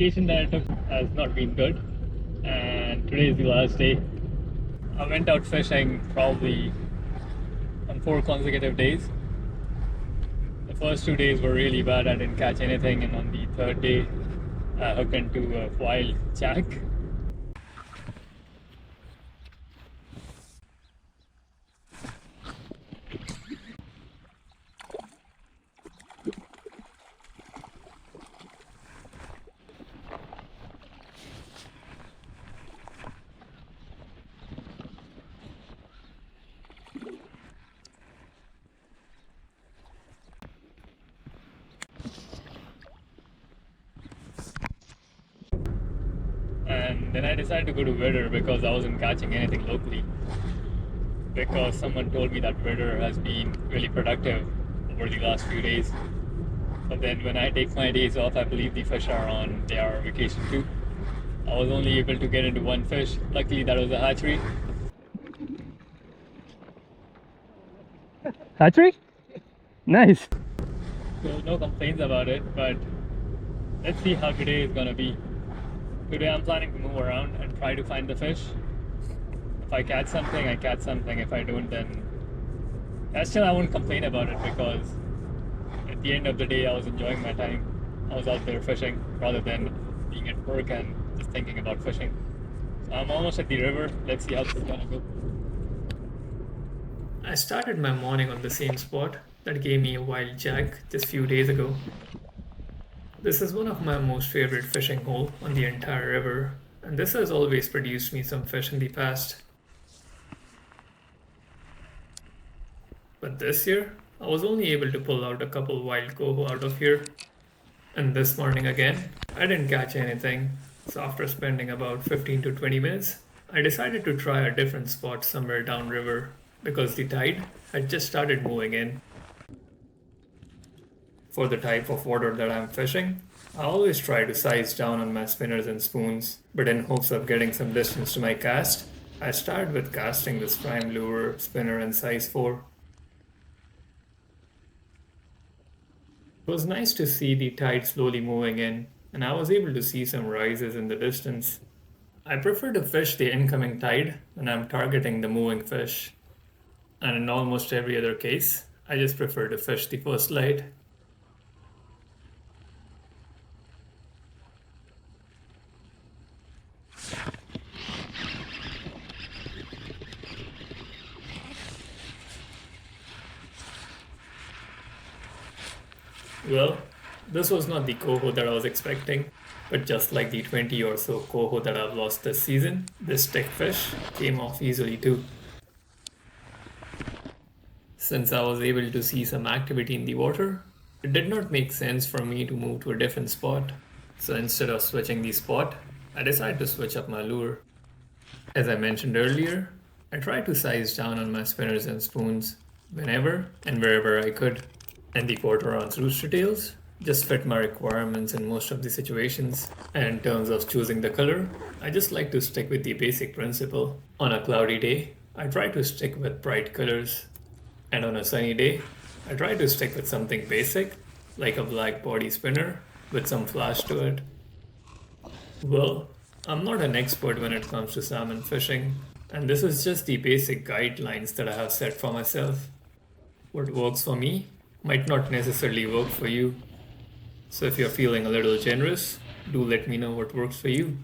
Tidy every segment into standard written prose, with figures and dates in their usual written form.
vacation that I took has not been good, and today is the last day. I went out fishing probably on 4 consecutive days. The first 2 days were really bad. I didn't catch anything, and on the third day, I hooked into a wild jack. And then I decided to go to Widder because I wasn't catching anything locally. Because someone told me that Widder has been really productive over the last few days. But then when I take my days off, I believe the fish are on their vacation too. I was only able to get into one fish. Luckily, that was a hatchery. Hatchery? Nice. So no complaints about it, but let's see how today is gonna be. Today I'm planning to move around and try to find the fish. If I catch something, I catch something. If I don't, then still I won't complain about it because at the end of the day I was enjoying my time. I was out there fishing rather than being at work and just thinking about fishing. So I'm almost at the river. Let's see how this is gonna go. I started my morning on the same spot that gave me a wild jack just a few days ago. This is one of my most favorite fishing holes on the entire river, and this has always produced me some fish in the past. But this year, I was only able to pull out a couple wild coho out of here. And this morning again, I didn't catch anything, so after spending about 15 to 20 minutes, I decided to try a different spot somewhere downriver because the tide had just started moving in. For the type of water that I'm fishing, I always try to size down on my spinners and spoons, but in hopes of getting some distance to my cast, I start with casting this prime lure spinner in size 4. It was nice to see the tide slowly moving in, and I was able to see some rises in the distance. I prefer to fish the incoming tide when I'm targeting the moving fish, and in almost every other case, I just prefer to fish the first light. Well, this was not the coho that I was expecting, but just like the 20 or so coho that I've lost this season, this stick fish came off easily too. Since I was able to see some activity in the water, it did not make sense for me to move to a different spot. So instead of switching the spot, I decided to switch up my lure. As I mentioned earlier, I tried to size down on my spinners and spoons whenever and wherever I could. And the quarter-ounce rooster tails just fit my requirements in most of the situations. And in terms of choosing the color, I just like to stick with the basic principle. On a cloudy day, I try to stick with bright colors. And on a sunny day, I try to stick with something basic, like a black body spinner with some flash to it. Well, I'm not an expert when it comes to salmon fishing, and this is just the basic guidelines that I have set for myself. What works for me might not necessarily work for you. So if you're feeling a little generous, do let me know what works for you.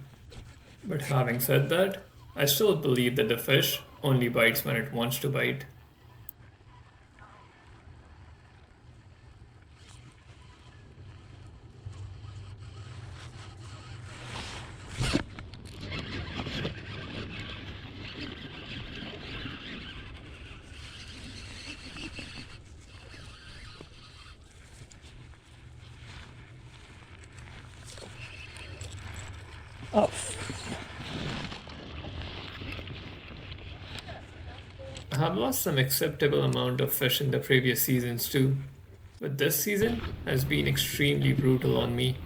But having said that, I still believe that the fish only bites when it wants to bite. Oh. I have lost some acceptable amount of fish in the previous seasons too, but this season has been extremely brutal on me.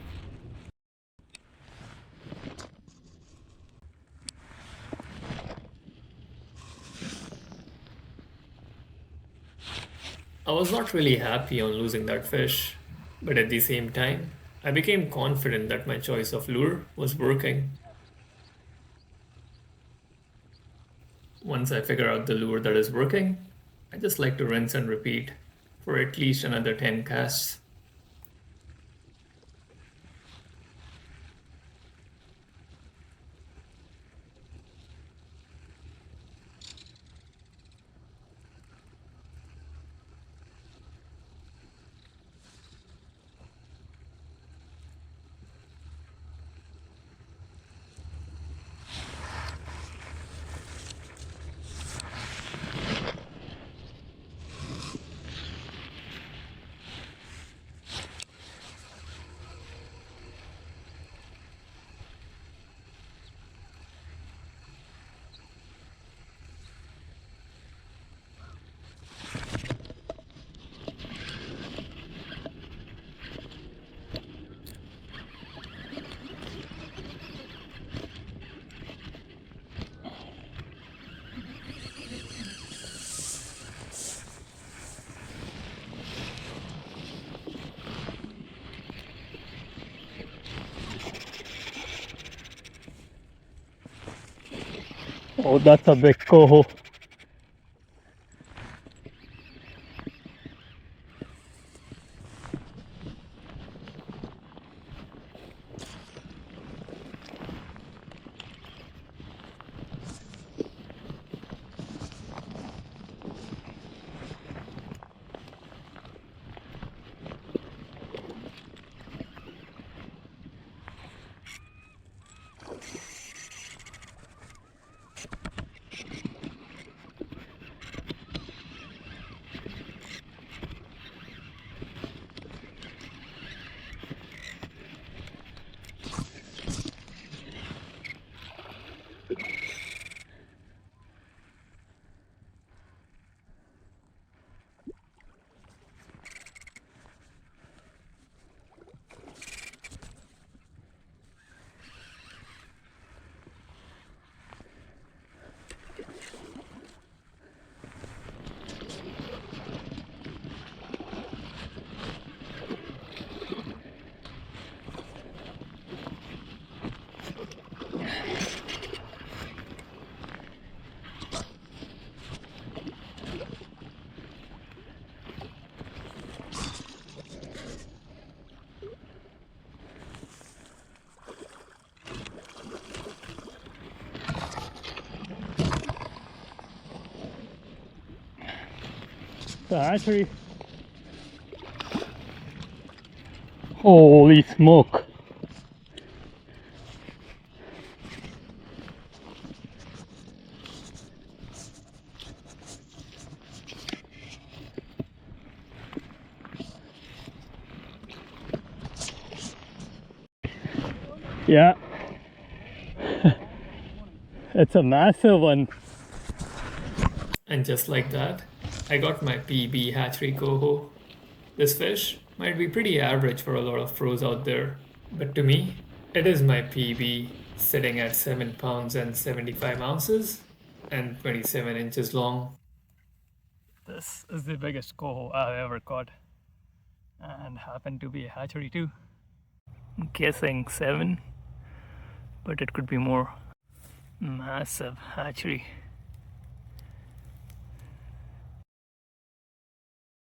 I was not really happy on losing that fish, but at the same time, I became confident that my choice of lure was working. Once I figure out the lure that is working, I just like to rinse and repeat for at least another 10 casts. Oh, that's a big coho. The hatchery. Holy smoke. Yeah, it's a massive one. And just like that, I got my PB hatchery coho. This fish might be pretty average for a lot of pros out there, but to me, it is my PB sitting at 7 pounds and 75 ounces and 27 inches long. This is the biggest coho I've ever caught, and happened to be a hatchery too. I'm guessing 7, but it could be more. Massive hatchery.